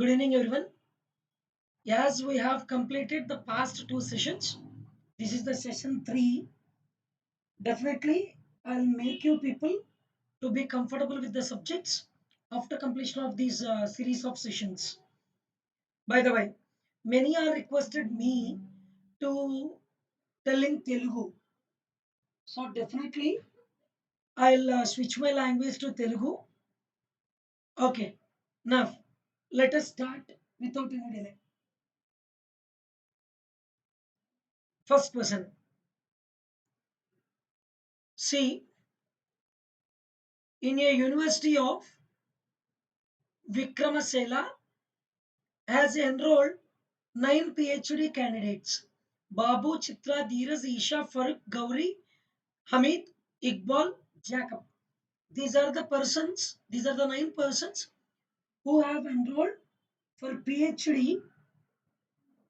Good evening, everyone. As we have completed the past two sessions, this is the session 3. Definitely, I'll make you people to be comfortable with the subjects after completion of these series of sessions. By the way, many are requested me to tell in Telugu. So definitely, I'll switch my language to Telugu. Okay, now let us start without any delay. First question. See, in a university of Vikramasela has enrolled 9 PhD candidates. Babu, Chitra, Dheeraj, Isha, Farooq, Gauri, Hamid, Iqbal, Jacob. These are the 9 persons who have enrolled for PhD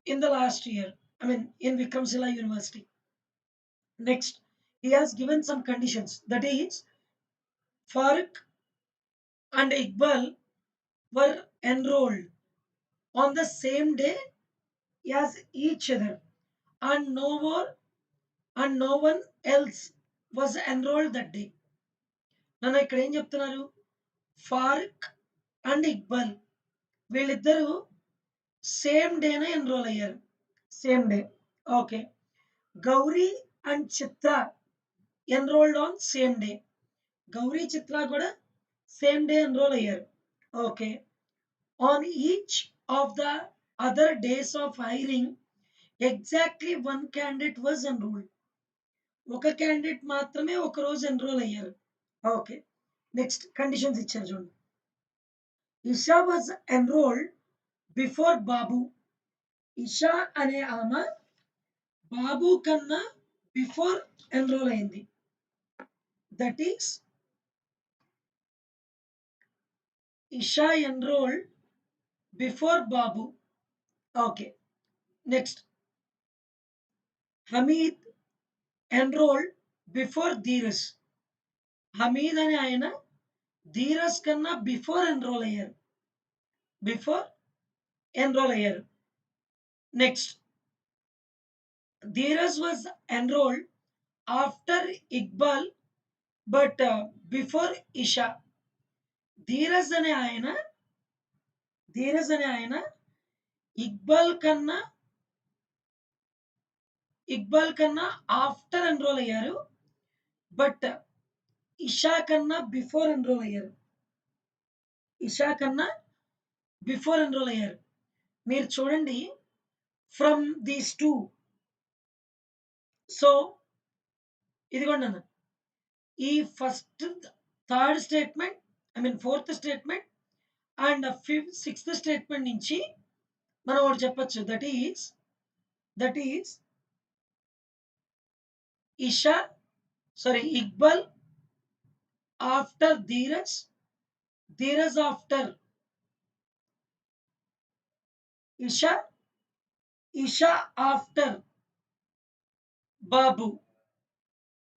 in the last year. I mean, in Vikramshila University. Next, he has given some conditions. That is, Farooq and Iqbal were enrolled on the same day as each other, and no one else was enrolled that day. నన్ను ఇక్కడ ఏం చెప్తున్నారు? Farooq and Iqbal వీళ్ళిద్దరూ same డేనే enrol అయ్యారు. Same day. Okay. Gauri and Chitra enrolled on same day. Gauri Chitra కూడా same day enrol అయ్యారు. Okay. On each of the other days of hiring exactly one candidate was enrolled. ఒక క్యాండిడేట్ మాత్రమే ఒక రోజు ఎన్రోల్ అయ్యారు. ఓకే. నెక్స్ట్ కండిషన్స్ ఇచ్చారు చూడండి. Isha was enrolled before Babu. Isha అనే ఆమె బాబు కన్నా బిఫోర్ ఎన్రోల్ అయింది. That is Isha enrolled before Babu. Okay. Next Hamid enrolled before Dheeraj. Hamid అనే ఆయన ధీరజ్ కన్నా బిఫోర్ ఎన్రోల్ అయ్యారు. Next Dheeraj was enrolled after Iqbal but before Isha. Dheeraj అనే ఆయన ఇక్బాల్ కన్నా ఆఫ్టర్ ఎన్రోల్ అయ్యారు, బట్ ఇషా కన్నా బిఫోర్ ఎన్రోల్ అయ్యారు. మీరు చూడండి, ఫ్రమ్ దీస్ టూ. సో ఇదిగోండి అన్న, ఈ third statement, fourth statement and sixth statement నుంచి మనం ఒకటి చెప్పచ్చు. That is Iqbal after Dheeraj after Isha after Babu.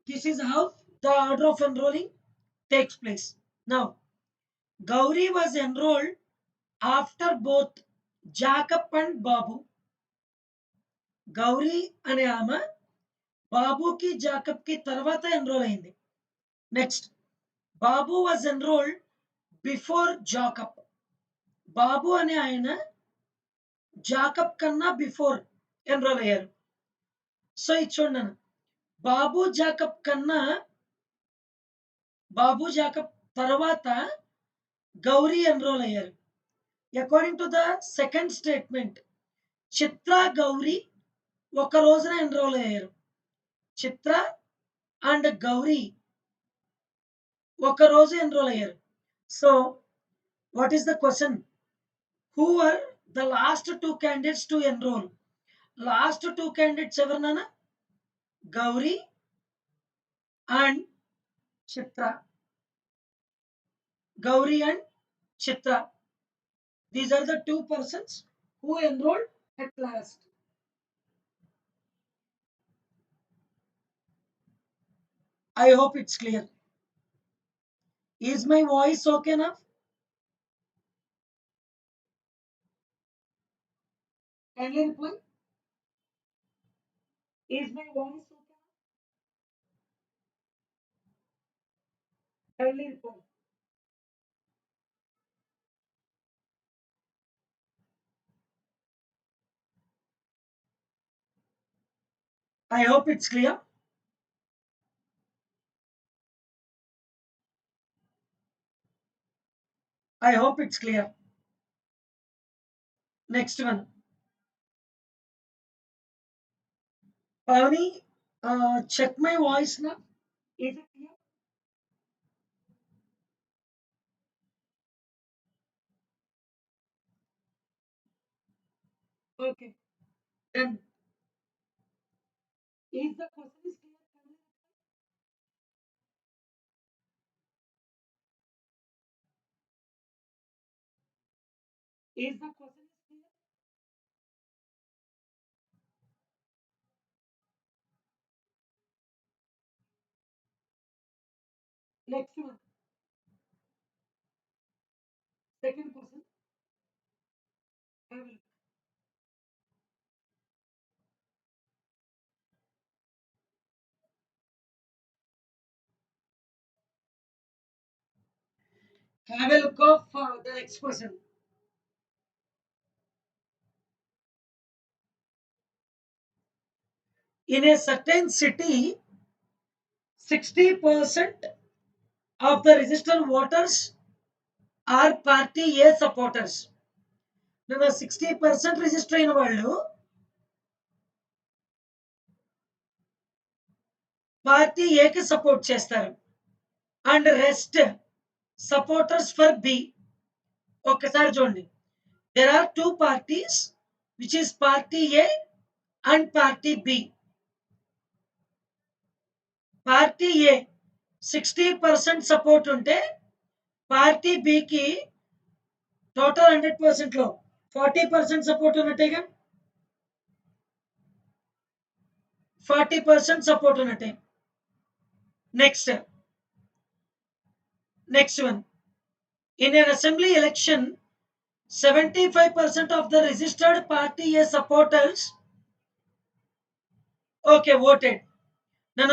This is how the order of enrolling takes place. Now, Gauri was enrolled after both Jacob and Babu. Gauri అనే ఆమె బాబుకి జాకబ్కి తర్వాత enrol అయింది. Next Babu was enrolled before Jacob. Babu అనే ఆయన జాకబ్ కన్నా before enroll అయ్యారు. సో ఇది చూడండి, బాబు జాకబ్ తర్వాత గౌరీ ఎన్రోల్ అయ్యారు. According to the second statement, Chitra Gauri ఒక రోజున ఎన్రోల్ అయ్యారు. చిత్ర అండ్ గౌరీ ఒక రోజు ఎన్రోల్ అయ్యారు. So what is the question? Who are the last two candidates to enrol? Last two candidates ఎవరినైనా? Gauri and Chitra. These are the two persons who enrolled at last. I hope it's clear. Is my voice okay enough? Kindly reply. Is my voice okay? Kindly reply. I hope it's clear. I hope it's clear. Next one. Pavani, check my voice now. Is it clear? Okay. Then is the question is clear? Is the question is clear? Next one. Second question. I will have a look of the next question. In a certain city, 60% of the registered voters are party A supporters. Now, 60% register అయిన వాళ్ళు party ఏకి support చేస్తారు and rest supporters for B. ఒక్కసారి చూడండి. There are two parties, which is party A and party B. Party A 60% support ఉంటే party బికి total 100% లో 40% support ఉన్నట్టేగా. 40% support ఉన్నట్టే. Next one. In an assembly election, 75% of the registered party A supporters okay voted. No,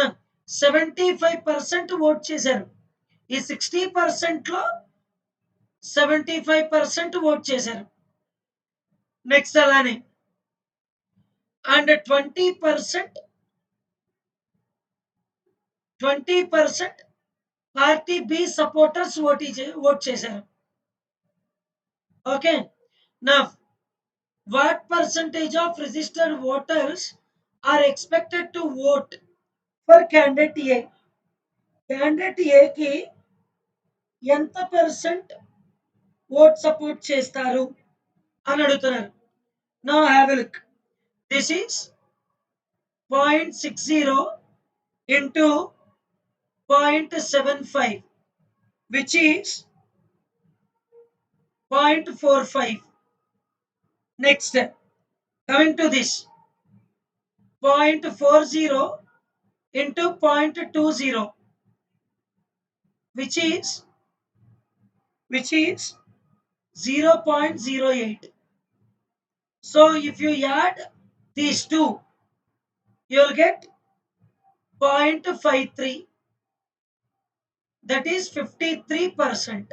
75% vote చేశారు. ఈ 60% లో 75% vote చేశారు. Next అలానే and 20% party B supporters vote చేశారు. Okay. నా what percentage of registered voters are expected to vote for candidate A? Candidate A కి ఎంత percent vote support చేస్తారు అని అడుగుతున్నారు. Now have a look. This is 0.60 into 0.75, which is 0.45. Next, coming to this 0.40 into 0.20, which is 0.08. So if you add these two, you will get 0.53. That is 53%.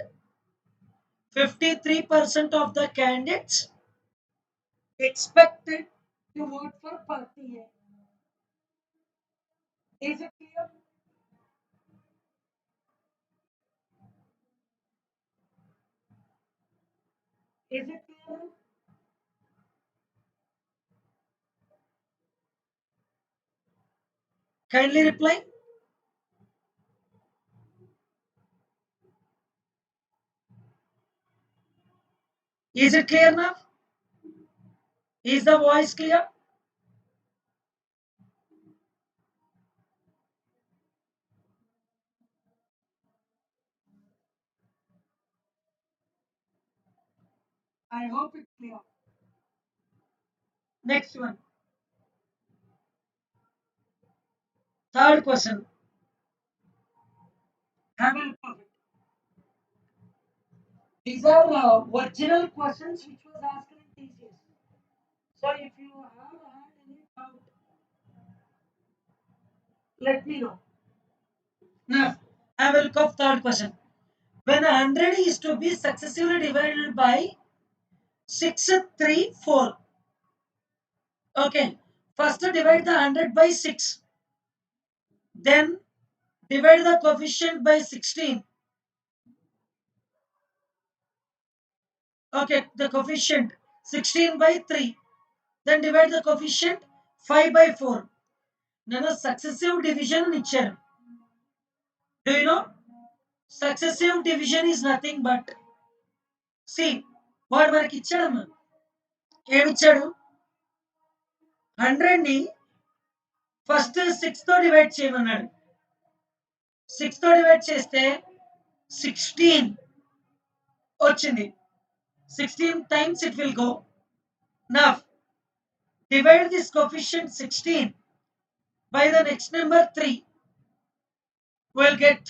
53% of the candidates expected to vote for party A. Is it clear? Is it clear? Kindly reply. Is it clear now? Is the voice clear? I hope it's clear. Next one. Third question. Have a look of it. These are original questions which was asked in TCS. So if Let me know. Now, I will look up third question. When 100 is to be successively divided by 6, 3, 4. Okay. First divide the 100 by 6. Then divide the coefficient by 16. Okay. The coefficient 16 by 3. Then divide the coefficient 5 by 4. Now successive division ichcharu. Do you know? Successive division is nothing but, see, వాడు మనకి ఇచ్చాడమ్మా. ఏమిచ్చాడు? 100 ని first 6 తో divide చేయమన్నాడు. 6 తో divide చేస్తే 16 వచ్చింది. 16 times it will go. Now divide this coefficient 16 by the next number 3. We'll get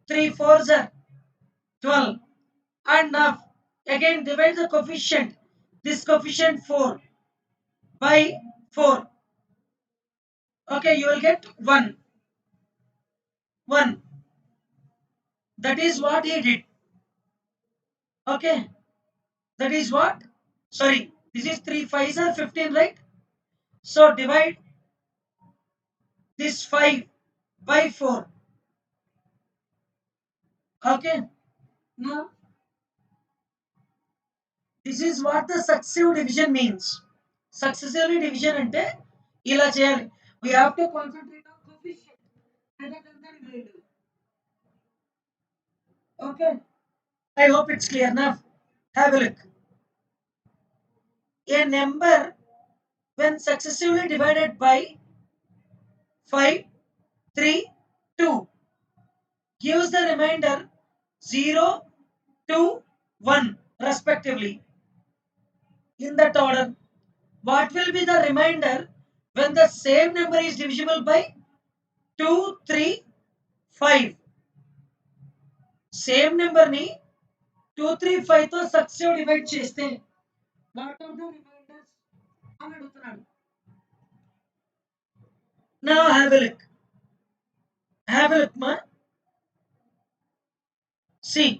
3 4s are 12. And now again divide the coefficient. This coefficient 4 by 4. Okay, you will get 1. 1. That is what he did. Okay, that is what? Sorry, this is 3 5s are 15, right? So divide this 5 by 4. Okay, now this is what the successive division means. Successively division ante ila cheyali. We have to concentrate on coefficient rather than the remainder. Okay, I hope it's clear now. Have a look. A number when successively divided by 5, 3, 2 gives the remainder 0, 2, 1 respectively. In that order, what will be the remainder when the same number is divisible by 2, 3, 5? Same number ni 2, 3, 5 తో successive divide చేస్తే what are the reminders అని అడుగుతున్నాడు. Now have a look. Have a look, ma. See,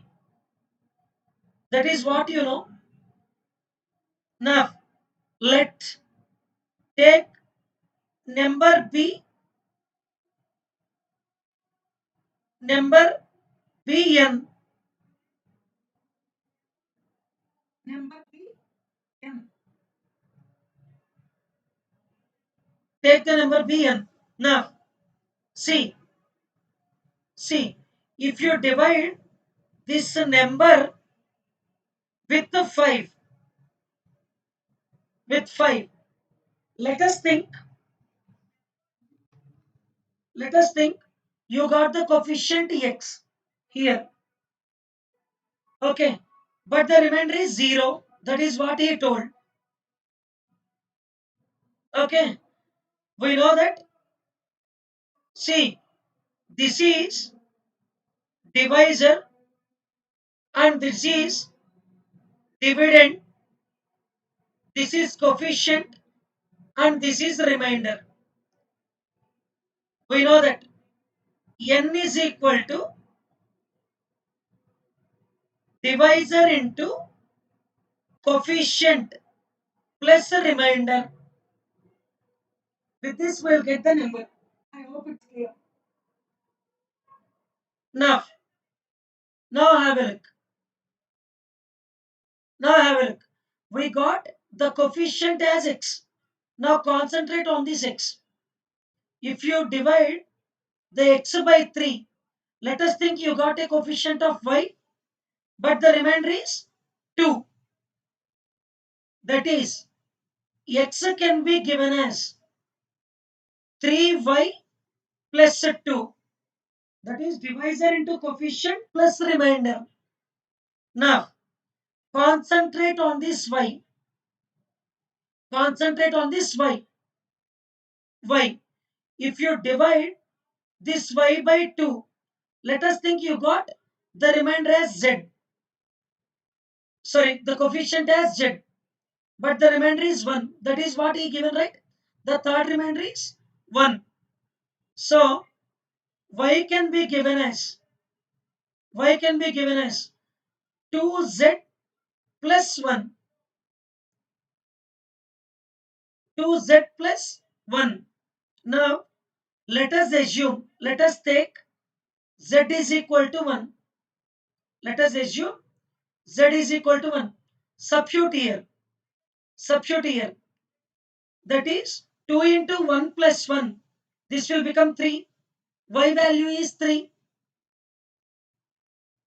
that is what you know. Now let take number B, number Bn, number Bn. Take the number Bn. Now see, if you divide this number with the 5, with 5, let us think you got the coefficient x here. Okay, but the remainder is 0. That is what he told. Okay, we know that. See, this is divisor and this is dividend. This is coefficient and this is remainder. We know that n is equal to divisor into coefficient plus remainder. With this, we'll get the number. I hope it's clear. Now, have a look. We got the coefficient as x. Now concentrate on this x. If you divide the x by 3, let us think you got a coefficient of y, but the remainder is 2. That is, x can be given as 3y plus 2. That is divisor into coefficient plus remainder. Now, concentrate on this y. If you divide this y by 2, let us think you got the remainder as z. Sorry, the coefficient as z. But the remainder is 1. That is what he given, right? The third remainder is 1. So y can be given as y can be given as 2z plus 1, 2z plus 1. Now let us assume, let us take z is equal to 1. Let us assume z is equal to 1. Substitute here. Substitute here. That is 2 into 1 plus 1. This will become 3. Y value is 3.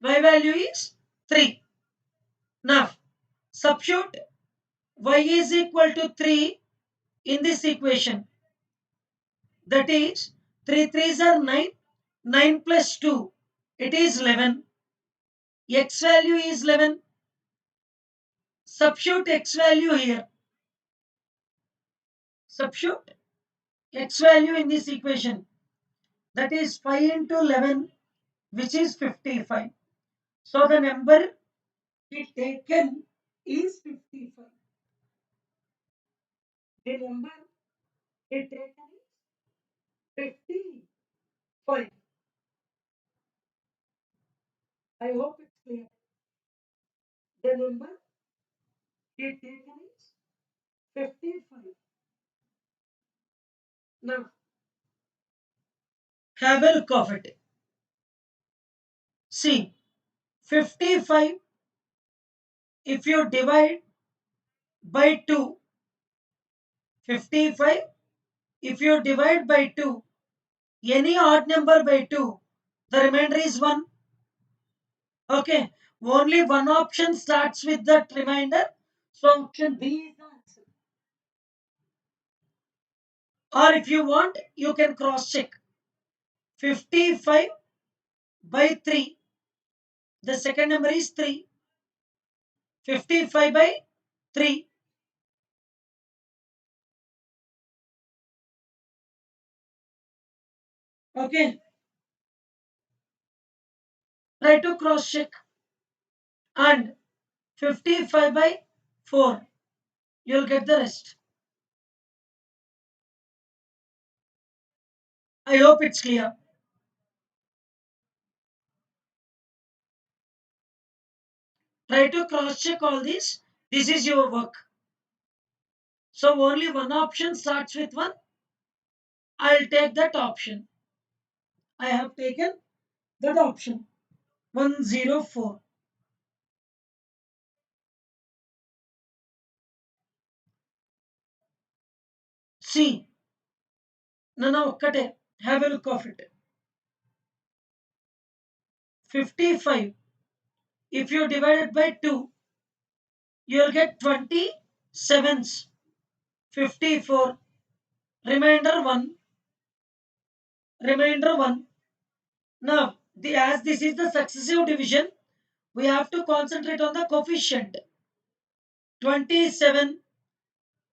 Y value is 3. Now substitute y is equal to 3 in this equation. That is 3 3s are 9. 9 plus 2. It is 11. X value is 11. Substitute x value here. Substitute x value in this equation. That is 5 into 11, which is 55. So the number it taken is 55. The number it taken is 55. I hope it's clear. The number it taken is 55. Now have a look of it. See, 55 if you divide by 2, 55 if you divide by 2, any odd number by 2, the remainder is 1. Okay, only one option starts with that remainder. So option B is the answer. Or if you want, you can cross check. 55 by 3. The second number is 3. 55 by 3. Okay, try to cross check. And 55 by 4. You'll get the rest. I hope it's clear. Try to cross check all this. This is your work. So only one option starts with 1. I'll take that option. I have taken that option. 104. See, Nana Okkate, have a look of it. 55. If you divide it by 2, you'll get 27s. 54. Remainder 1. Remainder 1. Now, as this is the successive division, we have to concentrate on the coefficient. 27.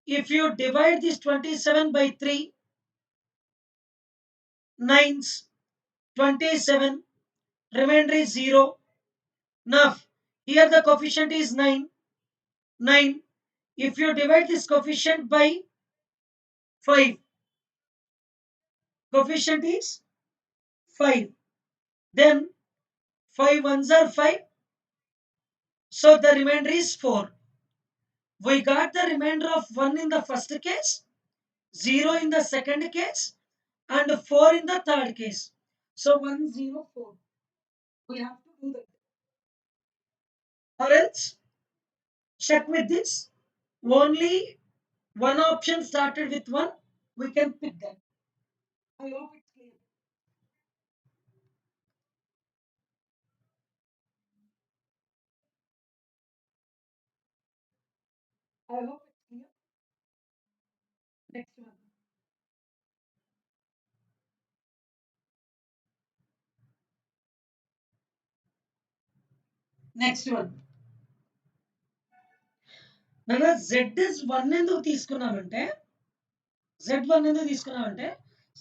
If you divide this 27 by 3, 9s. 27. Remainder is 0. Now, here the coefficient is 9. 9. If you divide this coefficient by 5, coefficient is 5. Then 5 ones are 5. So the remainder is 4. We got the remainder of 1 in the first case, 0 in the second case, and 4 in the third case. So 104. We have to do that. Or else, check with this. Only one option started with 1. We can pick that. I hope it's clear. I hope it's clear. Next one. Next one. నాన్న z is 1 ఎందుకు తీసుకున్నామంటే z1 ఎందుకు తీసుకున్నామంటే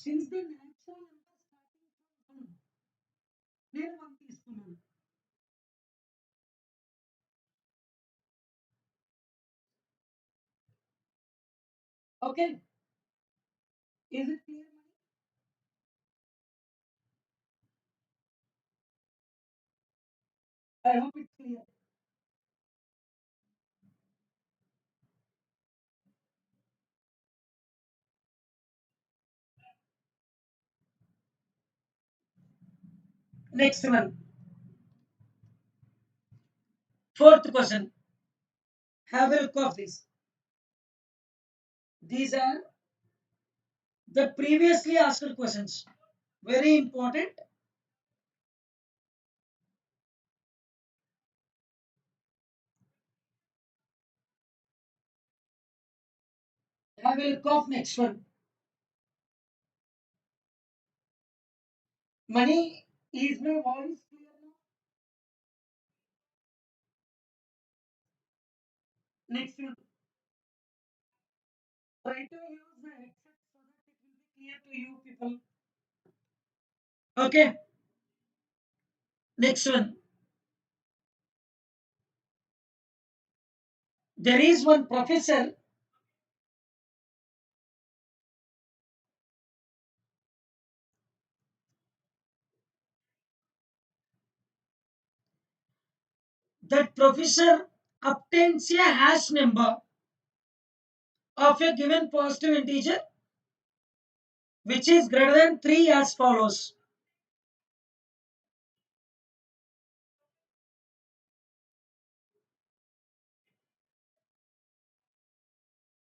since the natural number starting from 1 నేను 1 తీసుకున్నాను. Okay, is it clear? I hope it's clear. Next one, fourth question. Have a look of this. These are the previously asked questions. Very important. Have a look of next one. Money, is my voice clear now? Next one. Try to use the headset so that it will be clear to you people. Okay. Next one. There is one professor that professor obtains a hash number of a given positive integer which is greater than 3 as follows.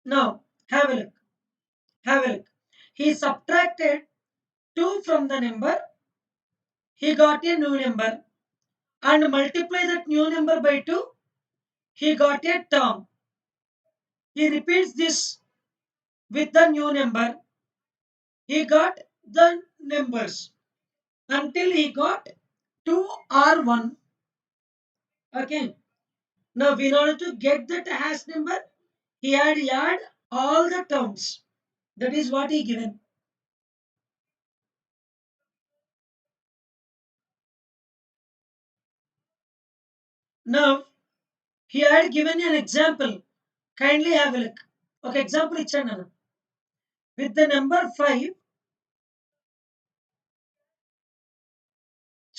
Now, have a look. Have a look. He subtracted 2 from the number. He got a new number and multiply that new number by 2. He got a term. He repeats this with the new number. He got the numbers until he got 2 or 1. Okay. Now, in order to get that hash number, he had add all the terms. That is what he given. Now, he had given an example. Kindly have a look. Okay, example ఇచ్చాను. With the number 5,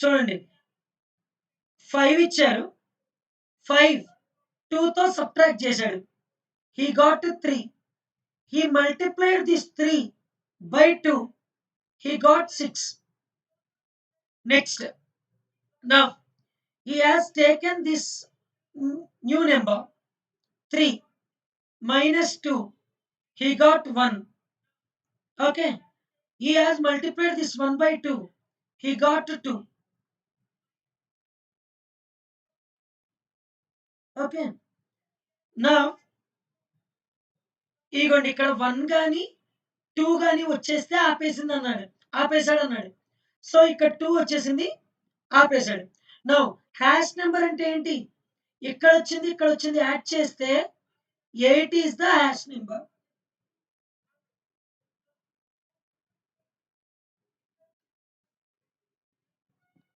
చూడండి 5 ఇచ్చారు. 5 2 తో subtract చేశాడు. He got 3. He multiplied this 3 by 2. He got 6. Next. Now, he has taken this new number 3 minus 2. He got 1. Okay. He has multiplied this 1 by 2. He got 2. Okay. Now, ఇగోండి ఇక్కడ 1 గాని 2 గాని వచ్చేస్తే ఆపేసింది అన్నాడు. ఆపేసాడు అన్నాడు. సో ఇక్కడ 2 వచ్చేసింది. ఆపేసాడు. నౌ హ్యాష్ నెంబర్ అంటే ఏంటి? ఇక్కడ వచ్చింది యాడ్ చేస్తే 8 ఈస్ ద హ్యాష్ నెంబర్.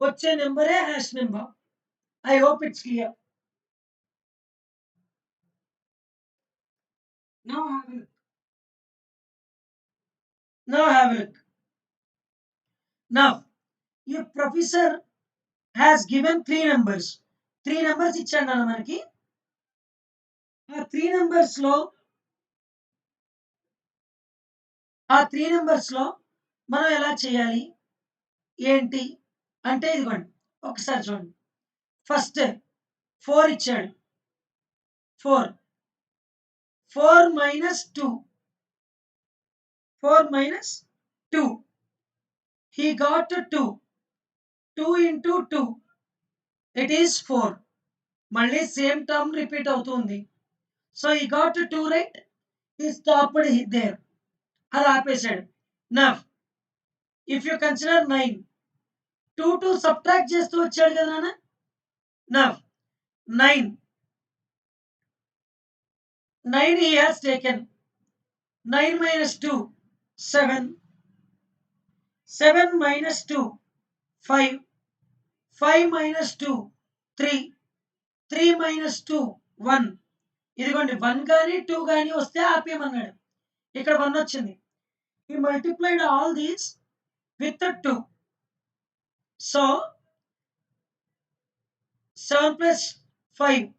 వచ్చే నెంబరే hash number. I hope it's clear. Now have a look. Now have a look. Now, your professor has given 3 numbers. 3 numbers ఇచ్చాడు అన్న మనకి. ఆ 3 numbers లో మనం ఎలా చేయాలి? ఏంటి? అంటే ఇదిగోండి. ఒకసారి చూడండి. ఫస్ట్ 4 ఇచ్చాడు. 4. 4 minus 2. 4 minus 2. He got 2. 2 into 2. It is 4. మళ్ళీ సేమ్ టర్మ్ రిపీట్ అవుతుంది. So he got 2 right. He stopped there. అది ఆపేశాడు. Now, if you consider 9. 2 subtract చేస్తూ వచ్చాడు కదా నాన్న. Now, 9. 9 he has taken. 9 minus 2. 7. 7 minus 2. 5. 5 minus 2. 3. 3 minus 2. 1. ఇదిగోండి 1 కానీ 2 కానీ వస్తే ఆపేయమన్నాడు. ఇక్కడ 1 వచ్చింది. He multiplied all these with the 2. So, 7 plus 5,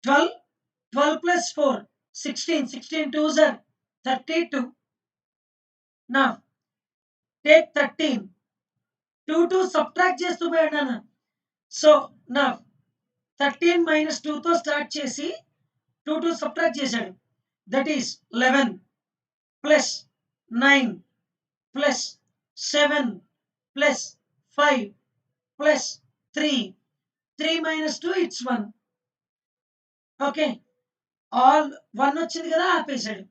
12, 12 plus 4, 16, 16 twos are 32. Now, take 13. 2 to subtract చేస్తూ పోయాను. So, now 13 minus 2 తో స్టార్ట్ చేసి 2 to subtract చేశాడు. That is 11 plus 9 plus 7 plus 5 plus 3. 3 minus 2, it's 1. Okay. All 1 వచ్చింది కదా ఆపేశాడు.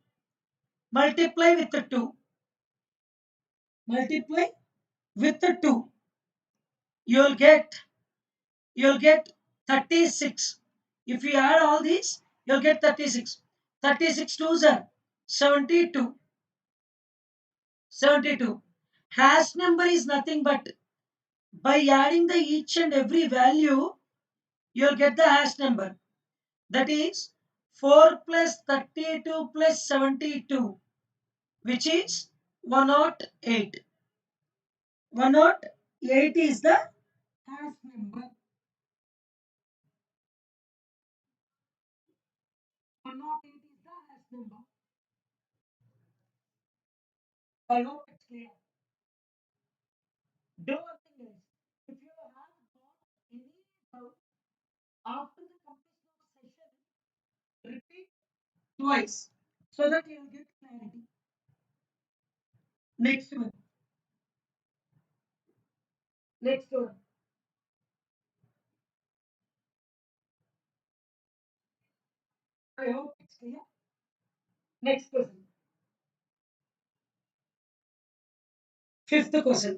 Multiply with 2. Multiply with 2. You'll get 36. If you add all these, you'll get 36. 36 twos are 72. 72. Hash number is nothing but by adding the each and every value, you'll get the hash number. That is 4 plus 32 plus 72, which is 108. 108 is the hash number. 108 is the hash number. I hope it's clear. Do one thing, guys. If you have got any doubt after the completion of session, repeat twice so that you will get clarity. Next one. Next one. I hope it's clear. Next question. Fifth question.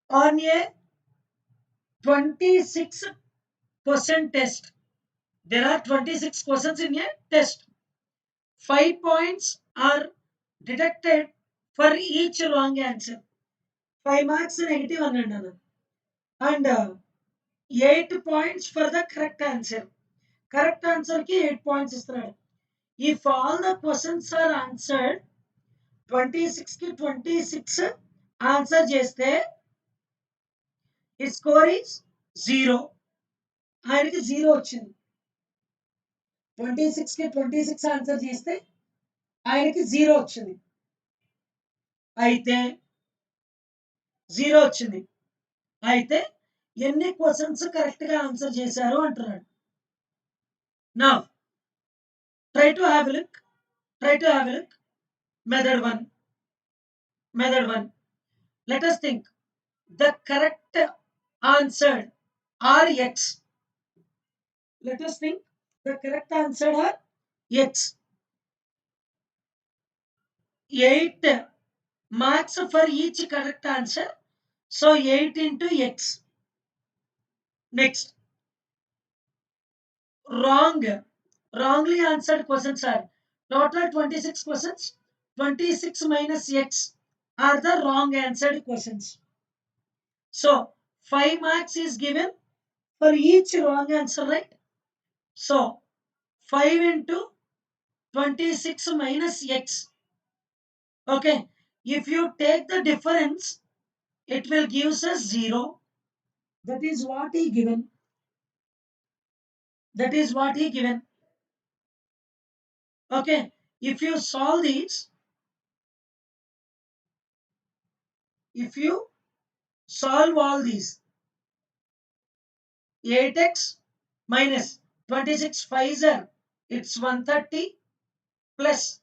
On a 26% test, there are 26 questions in a test. 5 points are deducted for each wrong answer. 5 marks negative and 8 points for the correct answer. Correct answer ki 8 points ఇస్తున్నాడు. If all the questions are answered, 26 ki 26 answer చేస్తే his score is 0. ఆయనకి 0 వచ్చింది. 26 కి 26 answer చేస్తే ఆయనకి 0 వచ్చింది. అయితే 0 వచ్చింది. అయితే ఎన్ని క్వశ్చన్స్ కరెక్ట్ గా ఆన్సర్ చేశారు అంటున్నాడు. Now try to have a look. Method 1. Let us think. The correct answer are X. Let us think. The correct answer are X. 8 marks for each correct answer. So 8 into X. Next. Wrongly answered questions are total 26 questions. 26 minus X are the wrong answered questions. So 5 marks is given for each wrong answer, right? So 5 into 26 minus X. Okay. If you take the difference, it will give us 0. That is what he given. Okay. If you solve these, if you solve all these, 8x minus 26 5s are, it's 130 plus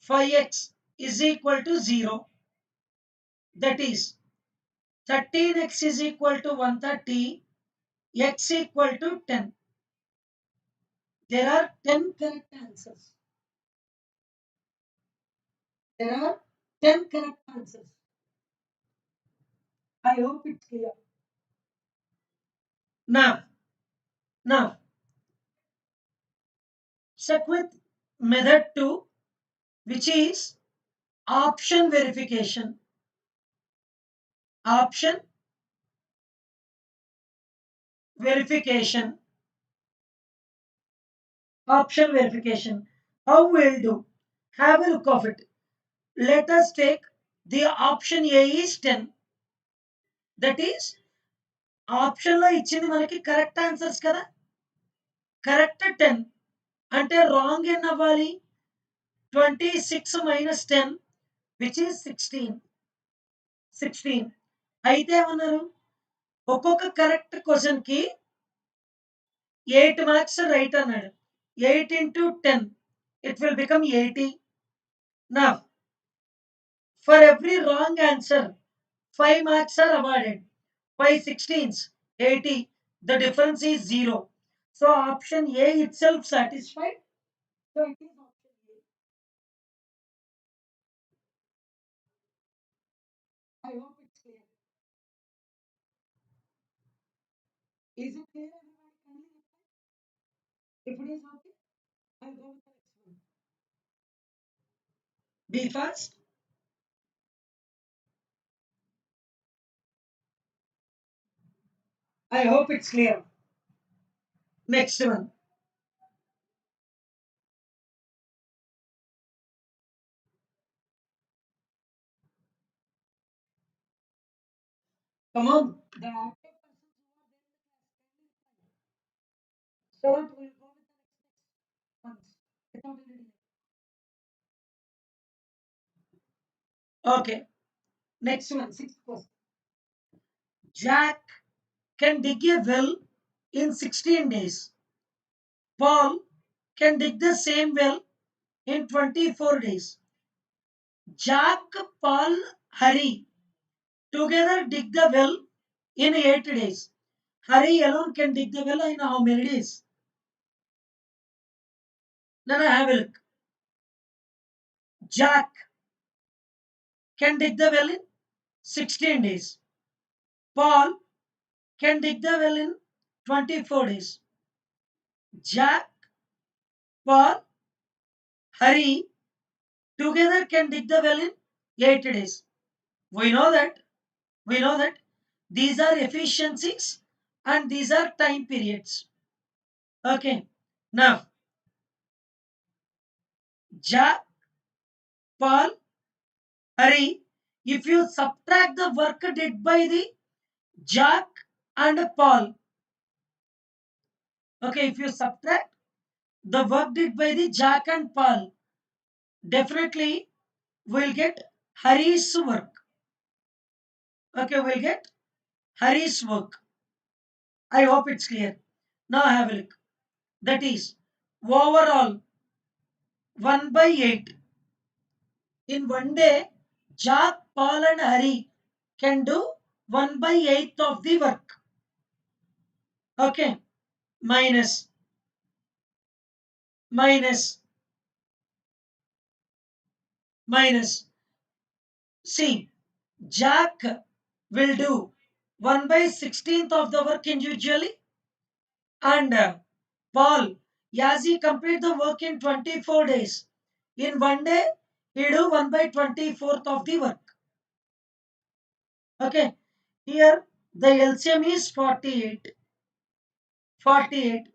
5x is equal to 0. That is 13x is equal to 130, x equal to 10. There are 10 correct answers. There are 10 correct answers. I hope it's clear. Now, check with method 2, which is option verification. Option verification. How we'll do? Have a look of it. Let us take the option A is 10. That is ఆప్షన్‌లో ఇచ్చింది మనకి correct answers కదా! Correct 10 అంటే wrong ఎన్ని అవ్వాలి? 26 minus 10 which is 16. అయితే ఏమన్నారు? ఒక్కొక్క కరెక్ట్ క్వెషన్‌కి 8 మార్క్స్ రైట్ అన్నాడు. 8 into 10 it will become 80. Now, for every wrong answer, 5 marks are awarded. 5 16s, 80. The difference is 0. So option A itself satisfied. So it is option A. I hope it's clear. Is it clear, everybody? Kindly reply. If it is okay, I'll go with the next one. Be fast. I hope it's clear. Next one. Come on. The active persons who are there in the class, kindly reply. So that we'll go with the next ones without any delay. Okay. Next one, sixth question. Jack can dig a well in 16 days. Paul can dig the same well in 24 days. Jack, Paul, Hari together dig the well in 8 days. Hari alone can dig the well in how many days? Now have a look. Jack can dig the well in 16 days. Paul can dig the well in 24 days. Jack, Paul, Hari together can dig the well in 8 days. We know that. We know that these are efficiencies and these are time periods. Okay. Now, Jack, Paul, Hari, if you subtract the work did by the Jack and Paul, okay, if you subtract the work did by the Jack and Paul, definitely we'll get Hari's work. Okay, we'll get Hari's work. I hope it's clear. Now have a look. That is overall 1 by 8. In one day, Jack, Paul, and Hari can do 1 by 8 of the work. Okay. Minus, minus, minus. See, Jack will do 1 by 16th of the work individually, and Paul, as he complete the work in 24 days, in one day, he do 1 by 24th of the work. Okay. Here, the LCM is 48. 48.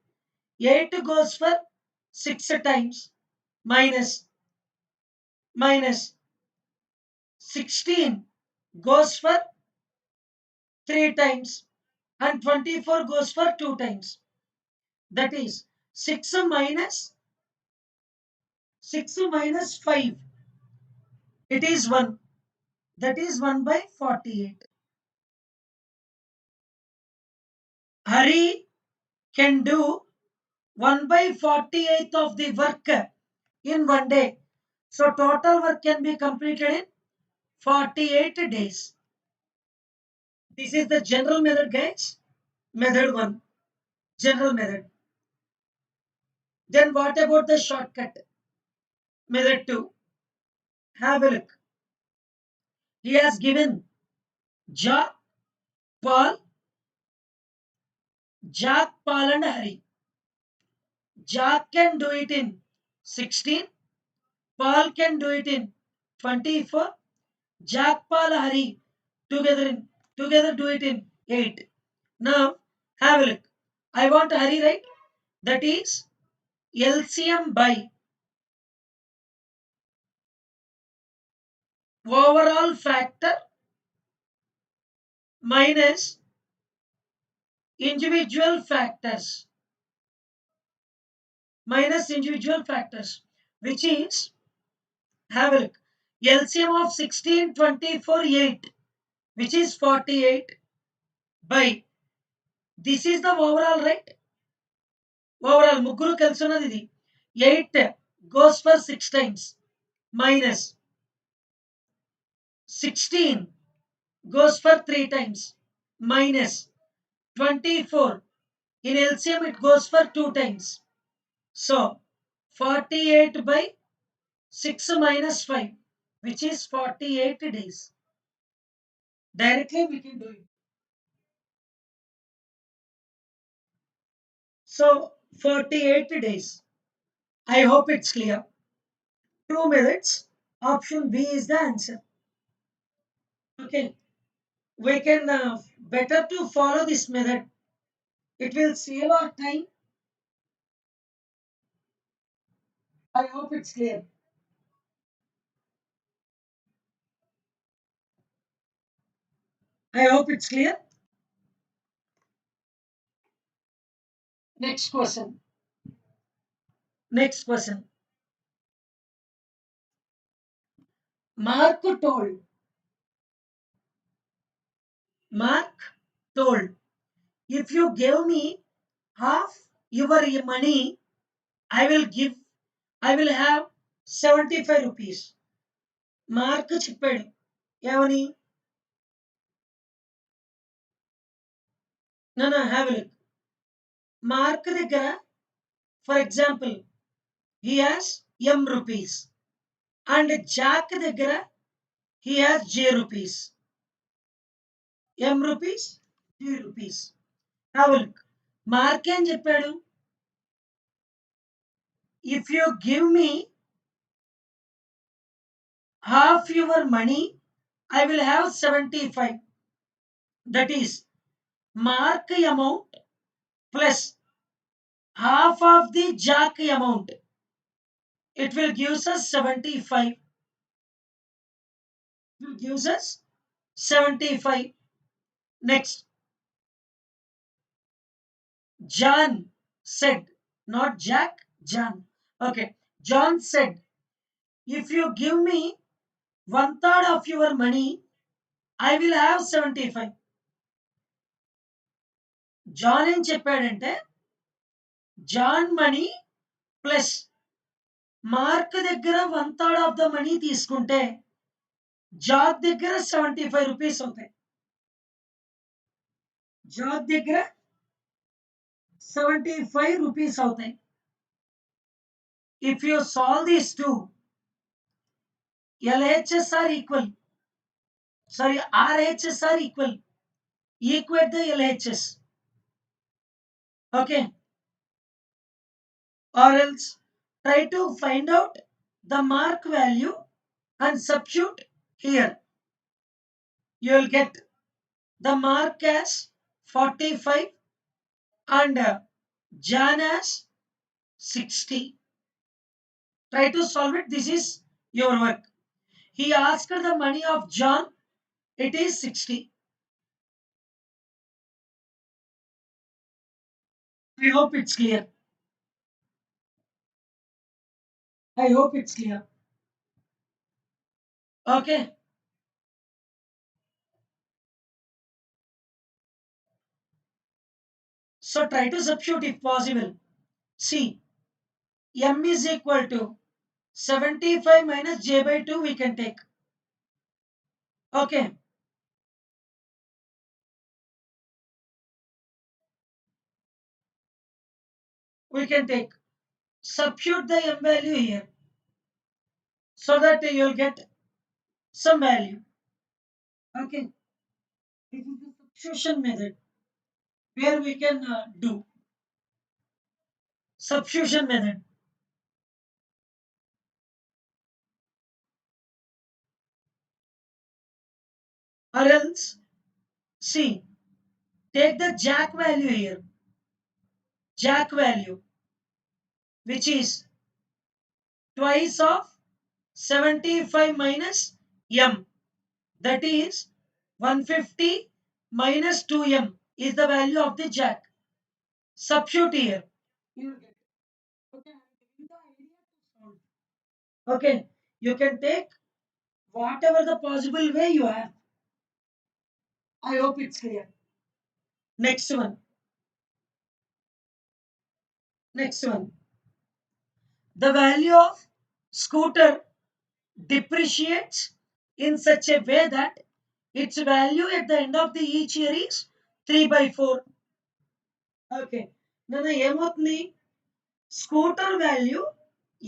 8 goes for 6 times, minus, minus 16 goes for 3 times, and 24 goes for 2 times. That is 6 minus 5. It is 1. That is 1 by 48. Hari can do 1 by 48th of the work in one day. So total work can be completed in 48 days. This is the general method, guys. Method 1. General method. Then what about the shortcut? Method 2. Have a look. He has given Jack, Paul, and Hari. Jack can do it in 16. Paul can do it in 24. Jack, Paul, Hari together do it in 8. Now have a look. I want Hari, right? That is LCM by overall factor minus individual factors minus individual factors, which is, have a look, LCM of 16, 24, 8, which is 48 by, this is the overall, right? Overall, ముగ్గురు కలిసి ఉన్నది ఇది. 8 goes for 6 times minus 16 goes for 3 times minus 24. In LCM, it goes for 2 times. So, 48 by 6 minus 5, which is 48 days. Directly we can do it. So, 48 days. I hope it's clear. 2 minutes. Option B is the answer. Okay. We can better to follow this method. It will save our time. I hope it's clear. I hope it's clear. Next question. Next question. Mark told. Mark told. If you give me half your money, I will give. I will have 75 rupees. Mark చెప్పాడు ఏమని నా have look Mark దగ్గర for example he has m rupees and Jack దగ్గర he has j rupees m rupees j rupees have look Mark ఏం చెప్పాడు if you give me half your money I will have 75. That is mark amount plus half of the jack amount. It will give us 75. It will give us 75. Next, John said, not Jack, John. Okay, John said, if you give me 1/3 of your money, I will have 75. John ఏం చెప్పాడంటే John money plus mark దగ్గర 1/3 of the money తీసుకుంటే Jack దగ్గర 75 rupees అవుతాయి Jack దగ్గర 75 rupees అవుతాయి if you solve these two LHS are equal, sorry, RHS are equal, equate the LHS, okay, or else try to find out the mark value and substitute here. You will get the mark as 45 and John as 60. Try to solve it. This is your work. He asked the money of John. It is 60. I hope it's clear. I hope it's clear. Okay. So try to substitute if possible. See, m is equal to 75 minus j by 2 we can take. Okay. We can take. Substitute the m value here so that you'll get some value. Okay. This is the substitution method where we can do substitution method. Or else, see, take the jack value here. Jack value, which is twice of 75 minus m. That is 150 minus 2m. is the value of the jack. Substitute here. You will get it. Okay, I'm giving the idea to solve. Okay, you can take whatever the possible way you have. I hope it's clear. Next one. Next one. The value of scooter depreciates in such a way that its value at the end of the each year is 3 by 4. Okay. Nana ఏమవుతుంది scooter value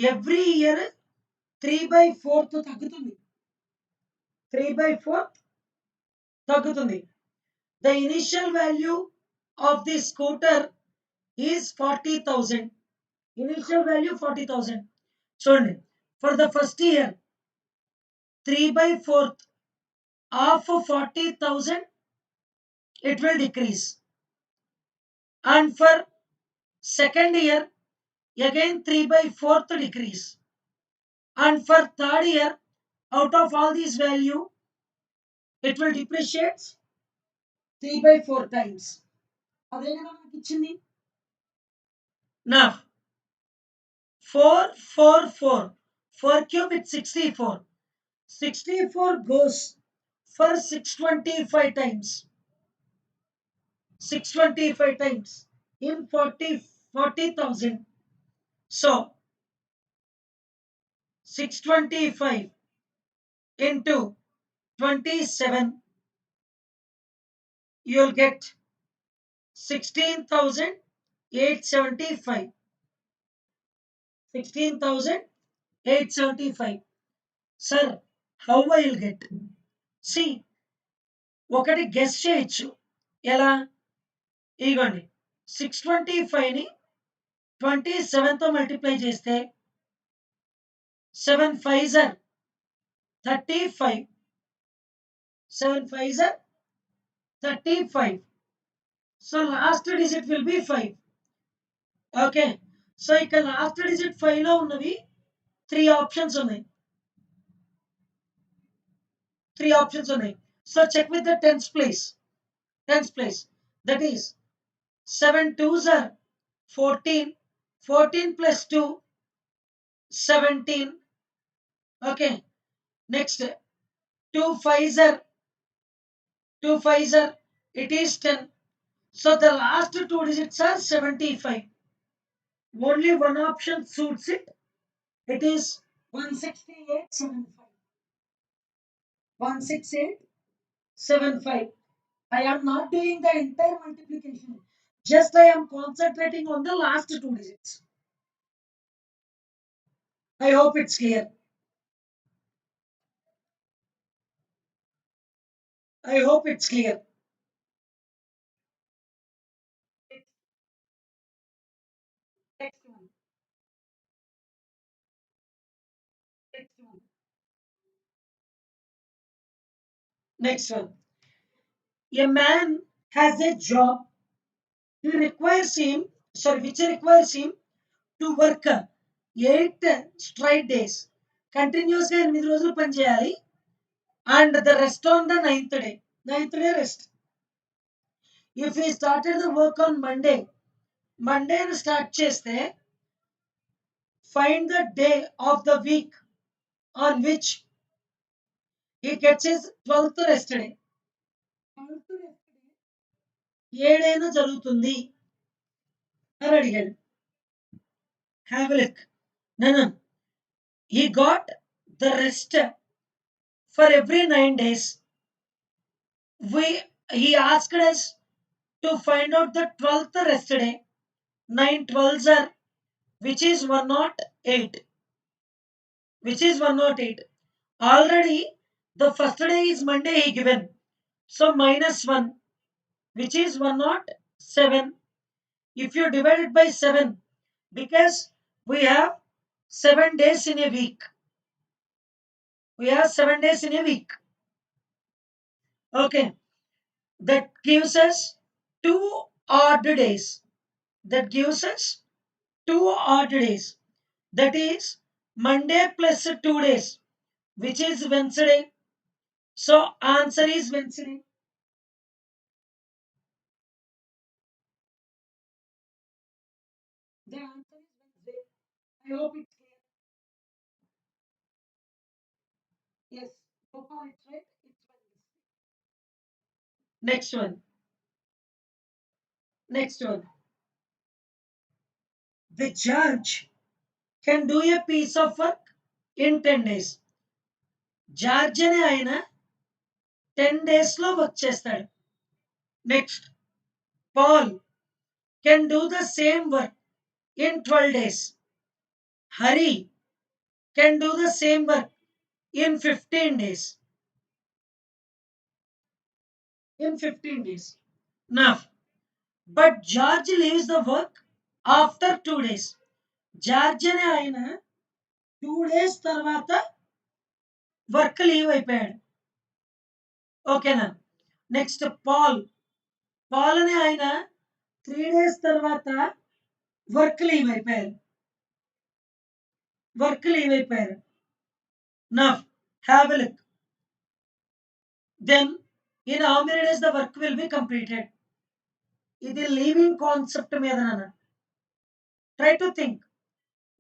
every year 3 by 4 తగ్గుతుంది. 3 by 4 తగ్గుతుంది. The initial value of the scooter is 40,000. Initial value 40,000. చూడండి for the first year 3 by 4 of 40,000 it will decrease, and for second year again 3 by 4 decrease, and for third year out of all these value it will depreciate 3 by 4 times. అదే కదా మనకి ఇచ్చింది. Now 4 4 4 4 cube it's 64. 64 goes for 625 times. 625 times in 40,000. So 625 into 27, you'll get 16,875. 16,875. Sir, how I'll get? See, ఒకటి guess చేయొచ్చు. ఎలా? ఇగోండి 625ని 27తో multiply చేస్తే 7 5s are 35. 7 5s are 35. So last digit will be 5. Okay. So ఇక్కడ లాస్ట్ డిజిట్ 5 లో ఉన్నవి 3 options ఉన్నాయి. 3 options ఉన్నాయి. So check with the tens place. Tens place. That is 7 2s are 14. 14 plus 2 17. Okay. Next 2 5s are it is 10. So the last two digits are 75. Only one option suits it. It is 168.75. 168.75. I am not doing the entire multiplication. Just I am concentrating on the last two digits. I hope it's clear. I hope it's clear. Next one. Next one. Next one. A man has a job which requires him to work 8 straight days. Continuously 8 రోజులు పని చేయాలి. And the rest on the 9th day. 9th day rest. If he started the work on Monday start చేస్తే find the day of the week on which he gets his 12th rest day. 12th rest day ఏడైనా జరుగుతుంది అని అడిగాడు. Have a look. No. He got the rest for every 9 days. He asked us to find out the 12th rest day. 9 12s are which is 108. Which is 108. Already the first day is Monday he given. So -1 which is 107. If you divide it by 7, because we have 7 days in a week. We have 7 days in a week. Okay. That gives us 2 odd days. That gives us 2 odd days. That is Monday plus 2 days, which is Wednesday. So answer is Wednesday. Hope it's clear. Yes, so far it's right. It's fine. Next one. Next one. The judge can do a piece of work in 10 days. Judge అనే ఆయన 10 days లో work చేస్తాడు. Next Paul can do the same work in 12 days. Hari can do the same work in 15 days. In 15 days. Now, but George leaves the work after 2 days. George అనే ఆయన 2 days తర్వాత work leave అయిపోయాడు. ఓకేనా? Next Paul అనే ఆయన 3 days తర్వాత work leave అయిపోయారు. Now, have a look. Then, in how many days the work will be completed? ఇది లీవింగ్ కాన్సెప్ట్ మీద నాన్న. Try to think.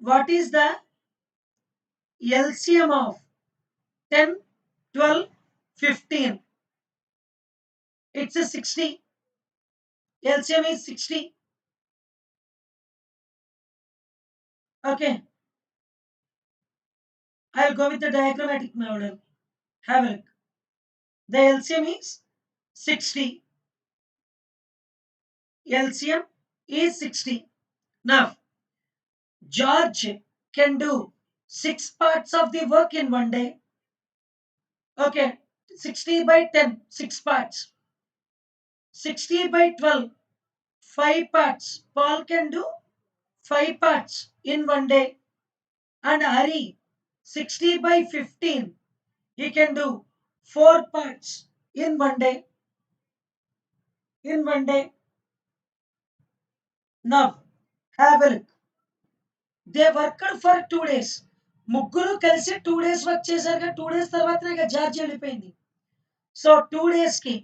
What is the LCM of 10, 12, 15? It's a 60. LCM is 60. Okay. I'll go with the diagrammatic model. Have a look. The LCM is 60. LCM is 60. Now, George can do 6 parts of the work in one day. Okay. 60 by 10, 6 parts. 60 by 12, 5 parts. Paul can do 5 parts in one day. And Hari, 60 by 15, he can do 4 parts in one day. In one day. Now, have a look. They worked for 2 days. ముగ్గురు కలిసి 2 days work చేశారు. 2 days తర్వాతనే ఇక George వెళ్ళిపోయింది. So 2 days కి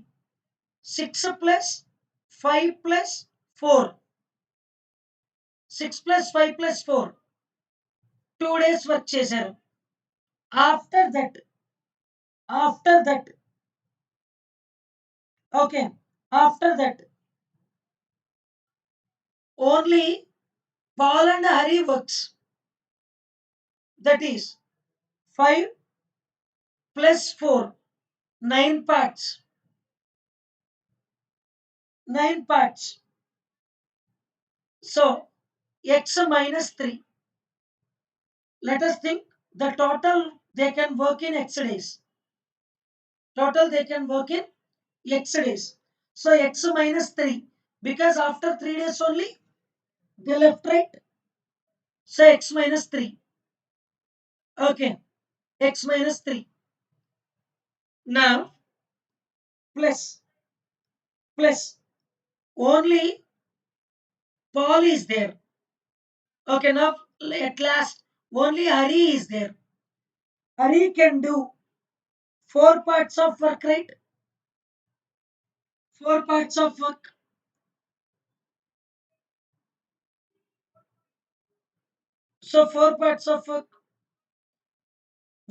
6 plus 5 plus 4. 6 plus 5 plus 4. 2 days work చేశారు. After that, okay, after that, only Paul and Hari works. That is 5 plus 4, 9 parts. 9 parts. So, x minus 3. Let us think the total they can work in x days. Total they can work in x days. So, x minus 3. Because after 3 days only, they left, right? So, x minus 3. Okay. X minus 3. Now, plus only Paul is there. Okay, now at last only Hari is there. Hari can do 4 parts of work, right? 4 parts of work. So 4 parts of work,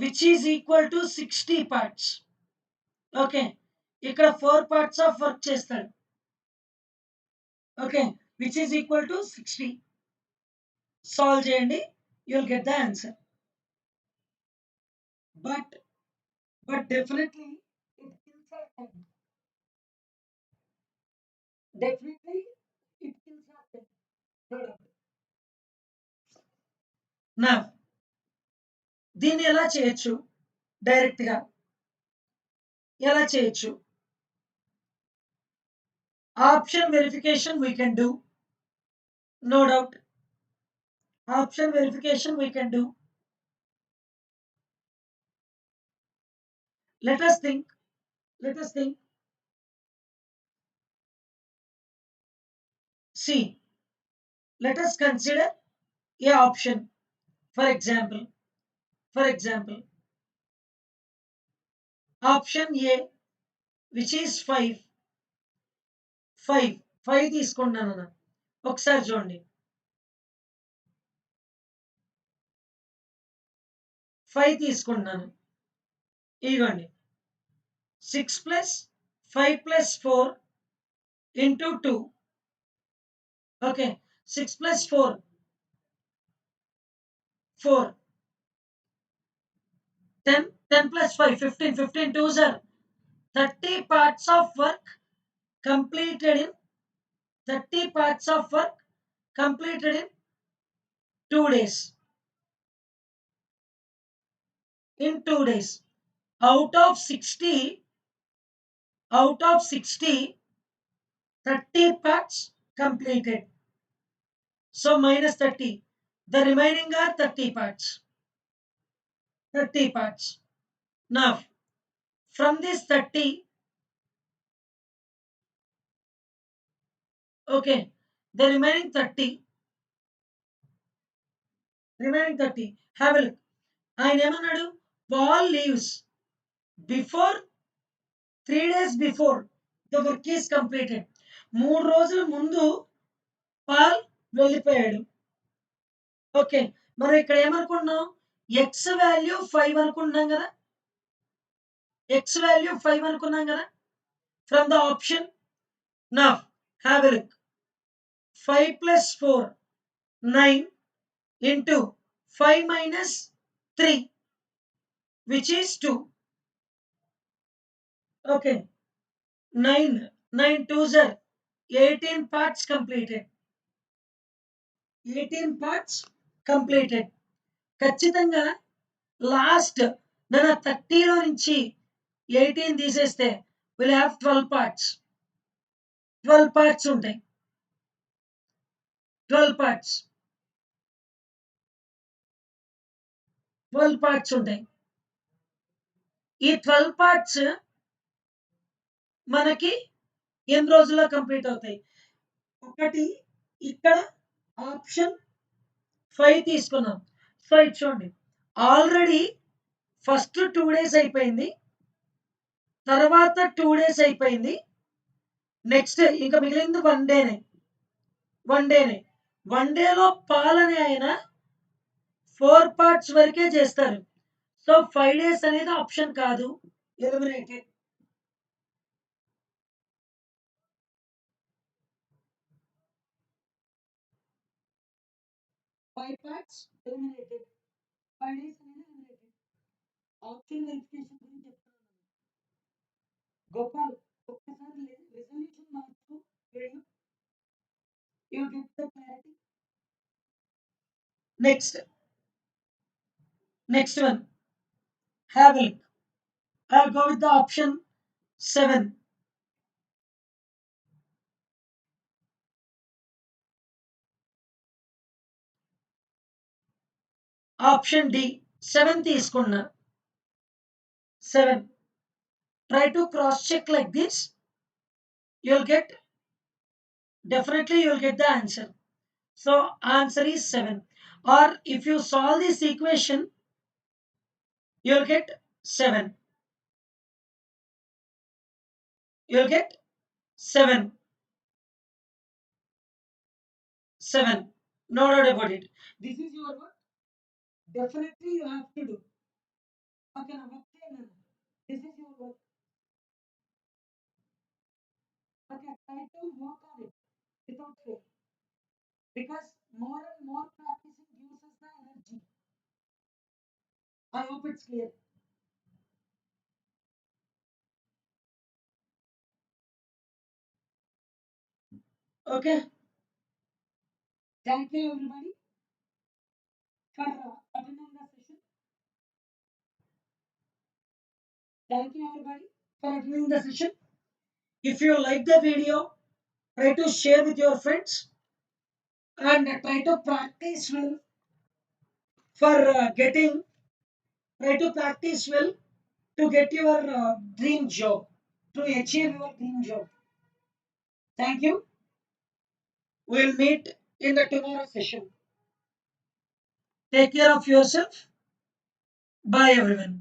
which is equal to 60 parts. Okay, ఇక్కడ 4 parts of work చేస్తాడు. Okay, which is equal to 60. Solve చేయండి, you'll get the answer. But definitely it kills our time. Definitely it kills our time. No doubt. Now, దీన్ని ఎలా చేయొచ్చు? Direct గా ఎలా చేయొచ్చు? Option verification we can do. No doubt. Option verification we can do. Let us think. See, let us consider a option. For example, option A, which is 5 5 తీసుకున్నాను. ఒకసారి చూడండి. 5 తీసుకుంటున్నాను. ఇదిగోండి 6 plus 5 plus 4 into 2. Okay 6 plus 4 4 10 10 plus 5 15 15 2s are 30 parts of work completed in 30 parts of work completed in 2 days. In 2 days out of 60 out of 60 30 parts completed, so minus 30, the remaining are 30 parts. 30 parts. Now from this 30, okay, the remaining 30 have a look. ఆయన ఏమన్నాడు, Paul leaves before 3 days before the work is completed. 3 రోజుల ముందు Paul వెళ్ళిపోయాడు. Okay, మనం ఇక్కడ ఏమనుకున్నాం, X value 5 అనుకున్నాం కదా, ఎక్స్ వాల్యూ 5 అనుకున్నాం కదా ఫ్రమ్ ద ఆప్షన్. నా have a look. 5 plus 4 9 into 5 minus 3 which is 2. Okay, 9 9 2s are 18 parts completed. 18 parts completed. ఖచ్చితంగా లాస్ట్ నేను 30లో నుంచి 18 తీసేస్తే విల్ హ్యావ్ 12 parts. 12 parts ఉంటాయి. 12 parts. 12 parts ఉంటాయి. ఈ 12 parts మనకి ఎన్ని రోజుల్లో కంప్లీట్ అవుతాయి. ఒకటి ఇక్కడ ఆప్షన్ 5 తీసుకున్నాం. సో ఇది చూడండి, ఆల్రెడీ ఫస్ట్ 2 days అయిపోయింది, తర్వాత 2 days అయిపోయింది, నెక్స్ట్ ఇంకా మిగిలింది 1 డేనే. 1 డేలో పాల్ అనే ఆయన 4 parts వరకే చేస్తారు. సో 5 days అనేది ఆప్షన్ కాదు, ఎలిమినేటెడ్. 5 parts eliminated. 5 days అనేది ఎలిమినేటెడ్. ఆప్షన్ వెరిఫికేషన్ గురించి చెప్తున్నాను. గోపాల్ ఒక్కసారి resolution March video, you get the clarity. Next one, have a look. I'll go with the option 7. Option D 7 తీసుకున్నా. 7. Try to cross check like this. Definitely you'll get the answer. So answer is 7. Or if you solve this equation, you'll get 7. You'll get 7. 7. No doubt about it. This is your work. Definitely you have to do. Okay, now this is your work. Okay, try to work on it without fail. Because more and more practicing gives us the energy. I hope it's clear. Okay. Thank you everybody for attending the session. Thank you everybody for attending the session. If you like the video, try to share with your friends and try to practice well for try to practice well to get your dream job, to achieve your dream job. Thank you. We'll meet in the tomorrow session. Take care of yourself. Bye everyone.